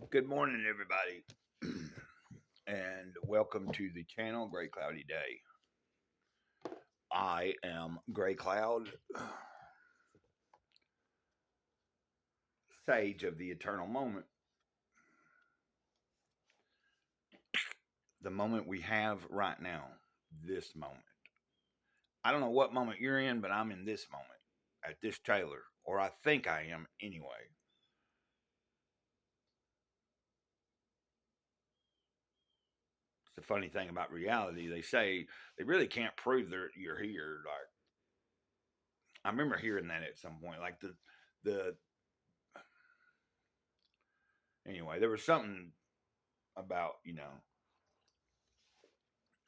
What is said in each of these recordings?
Good morning, everybody, and welcome to the channel, Gray Cloudy Day. I am Gray Cloud, sage of the eternal moment, the moment we have right now, this moment. I don't know what moment you're in, but I'm in this moment, at this trailer, or I think I am anyway. It's the funny thing about reality. They say they really can't prove that you're here. Like, I remember hearing that at some point. Like the anyway, there was something about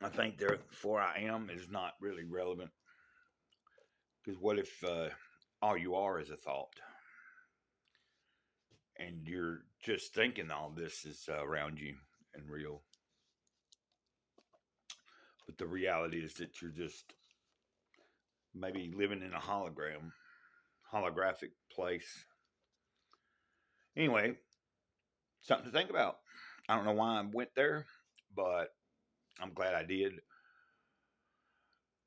I think therefore I am is not really relevant because what if all you are is a thought and you're just thinking all this is around you and real, but the reality is that you're just maybe living in a holographic place. Anyway, something to think about. I don't know why I went there, but I'm glad I did.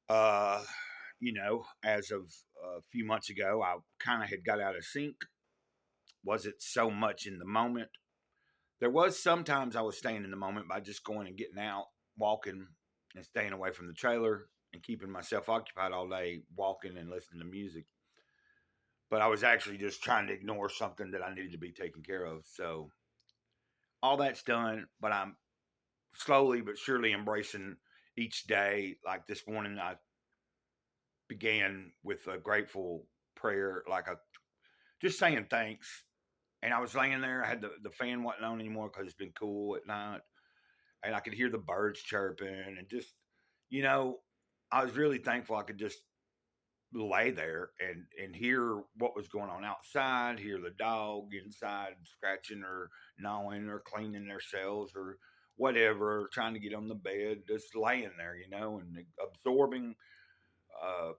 Uh, as of a few months ago, I kind of had got out of sync. Wasn't so much in the moment. There was sometimes I was staying in the moment by just going and getting out, walking, and staying away from the trailer and keeping myself occupied all day, walking and listening to music. But I was actually just trying to ignore something that I needed to be taken care of. So all that's done, but I'm slowly but surely embracing each day. Like this morning, I began with a grateful prayer, like a just saying thanks. And I was laying there. I had the fan wasn't on anymore because it's been cool at night, and I could hear the birds chirping and just, you know, I was really thankful I could just lay there and hear what was going on outside, hear the dog inside scratching or gnawing or cleaning themselves or whatever, trying to get on the bed, just laying there, and absorbing, uh,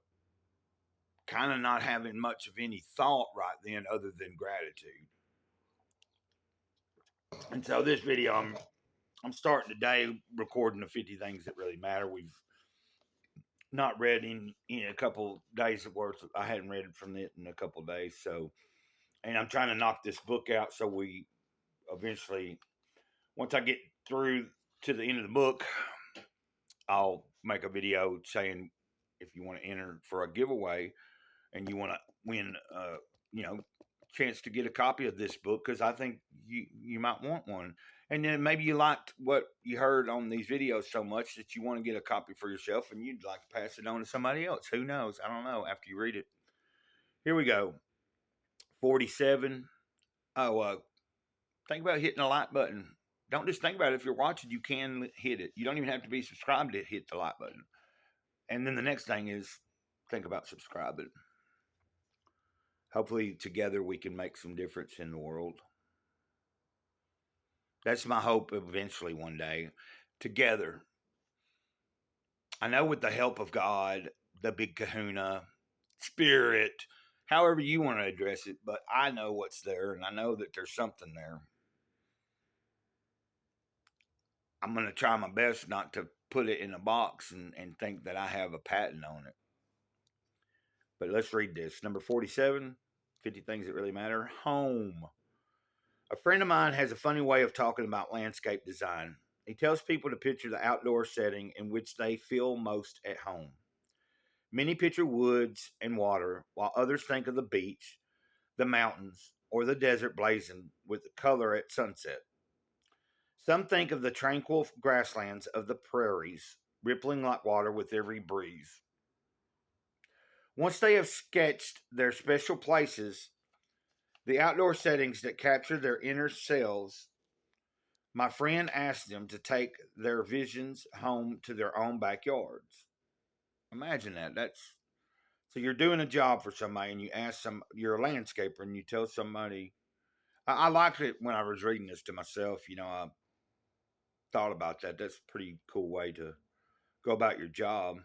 kind of not having much of any thought right then other than gratitude. And so this video, I'm starting today recording the 50 things that really matter. We've not read in a couple days of worth. I hadn't read from it in a couple days. So, and I'm trying to knock this book out so we eventually, once I get through to the end of the book, I'll make a video saying if you want to enter for a giveaway and you want to win, you know, chance to get a copy of this book because I think you might want one. And then maybe you liked what you heard on these videos so much that you want to get a copy for yourself and you'd like to pass it on to somebody else. Who knows? I don't know after you read it. Here we go. 47. Oh, think about hitting the like button. Don't just think about it. If you're watching, you can hit it. You don't even have to be subscribed to hit the like button. And then the next thing is think about subscribing. Hopefully, together we can make some difference in the world. That's my hope eventually one day. Together. I know with the help of God, the big kahuna, spirit, however you want to address it, but I know what's there and I know that there's something there. I'm going to try my best not to put it in a box and think that I have a patent on it. But let's read this. Number 47, 50 things that really matter. Home. A friend of mine has a funny way of talking about landscape design. He tells people to picture the outdoor setting in which they feel most at home. Many picture woods and water, while others think of the beach, the mountains, or the desert blazing with the color at sunset. Some think of the tranquil grasslands of the prairies, rippling like water with every breeze. Once they have sketched their special places, the outdoor settings that capture their inner selves, my friend asked them to take their visions home to their own backyards. Imagine that. That's so you're doing a job for somebody and you ask you're a landscaper and you tell somebody. I liked it when I was reading this to myself. I thought about that. That's a pretty cool way to go about your job.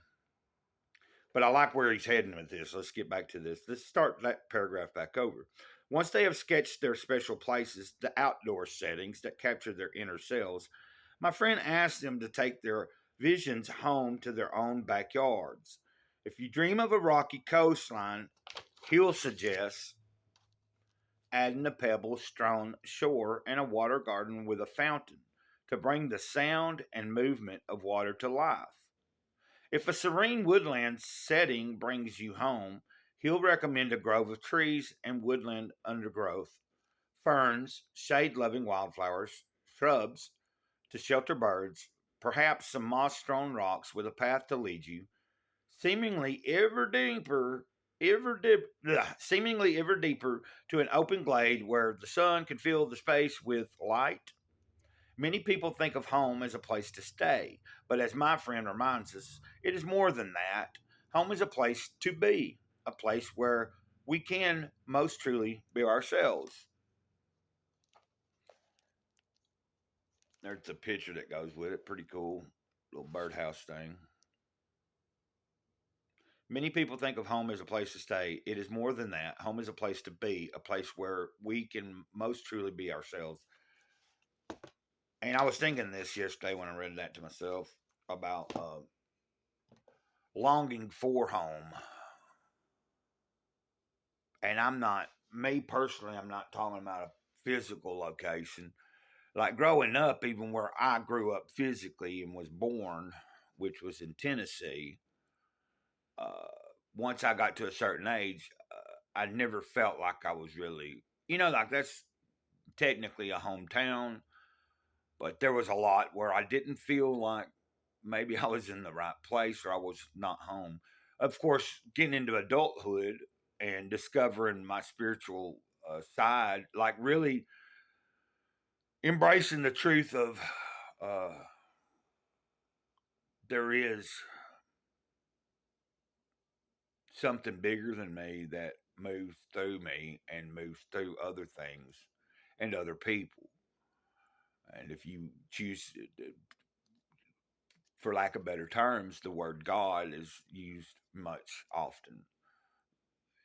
But I like where he's heading with this. Let's get back to this. Let's start that paragraph back over. Once they have sketched their special places, the outdoor settings that capture their inner selves, my friend asks them to take their visions home to their own backyards. If you dream of a rocky coastline, he'll suggest adding a pebble strewn shore and a water garden with a fountain to bring the sound and movement of water to life. If a serene woodland setting brings you home, he'll recommend a grove of trees and woodland undergrowth, ferns, shade loving wildflowers, shrubs to shelter birds, perhaps some moss strewn rocks with a path to lead you, seemingly ever deeper, seemingly ever deeper to an open glade where the sun can fill the space with light. Many people think of home as a place to stay, but as my friend reminds us, it is more than that. Home is a place to be, a place where we can most truly be ourselves. There's the picture that goes with it. Pretty cool. Little birdhouse thing. Many people think of home as a place to stay. It is more than that. Home is a place to be, a place where we can most truly be ourselves. And I was thinking this yesterday when I read that to myself about longing for home. And I'm not, me personally, I'm not talking about a physical location. Like growing up, even where I grew up physically and was born, which was in Tennessee, uh, once I got to a certain age, I never felt like I was really, like that's technically a hometown, but there was a lot where I didn't feel like maybe I was in the right place or I was not home. Of course, getting into adulthood and discovering my spiritual side, like really embracing the truth of uh, there is something bigger than me that moves through me and moves through other things and other people. And if you choose, for lack of better terms, the word God is used much often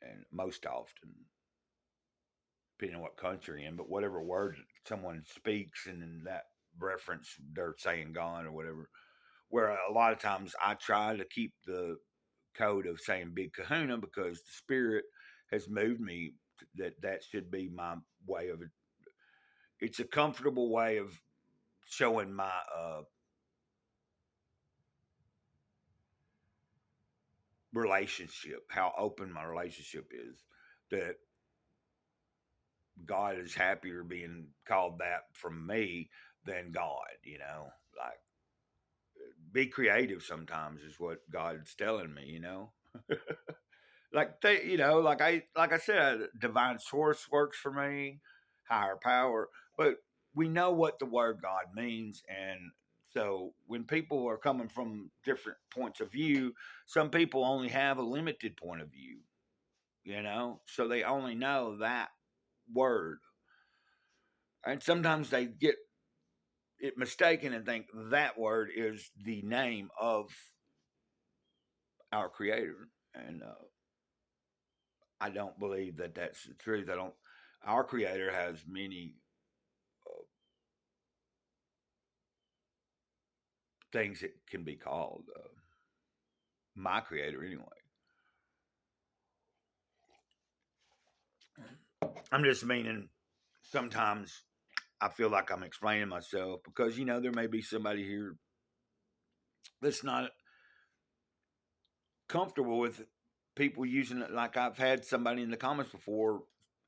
and most often, depending on what country you're in, but whatever word someone speaks and in that reference, they're saying God or whatever. Where a lot of times I try to keep the code of saying Big Kahuna because the spirit has moved me that should be my way of it. It's a comfortable way of showing my relationship, how open my relationship is. That God is happier being called that from me than God, like be creative sometimes is what God's telling me, like they, like I said, divine source works for me, higher power, but we know what the word God means. And so when people are coming from different points of view, some people only have a limited point of view, so they only know that word. And sometimes they get it mistaken and think that word is the name of our creator. And I don't believe that that's the truth. I don't. Our creator has many things that can be called my creator anyway. I'm just meaning sometimes I feel like I'm explaining myself because there may be somebody here that's not comfortable with people using it. Like I've had somebody in the comments before,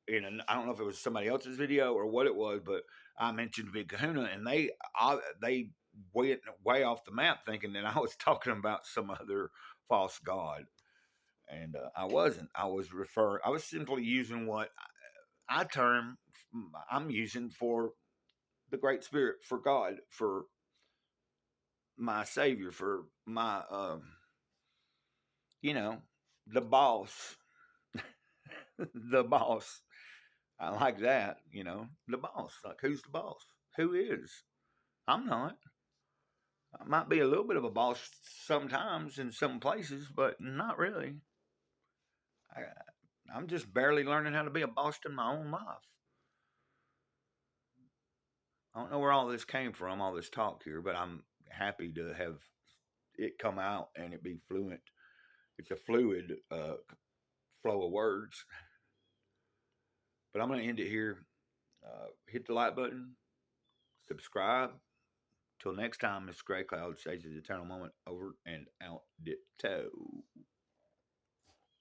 I don't know if it was somebody else's video or what it was, but I mentioned Big Kahuna, and they went way off the map thinking that I was talking about some other false god, and I wasn't. I was simply using what I term I'm using for the Great Spirit, for God, for my Savior, for my you know, the boss, the boss. I like that, the boss. Like, who's the boss? Who is? I'm not. I might be a little bit of a boss sometimes in some places, but not really. I, I'm just barely learning how to be a boss in my own life. I don't know where all this came from, all this talk here, but I'm happy to have it come out and it be fluent. It's a fluid flow of words. But I'm going to end it here. Hit the like button, subscribe. Till next time, Miss Gray Cloud says the eternal moment over and out ditto.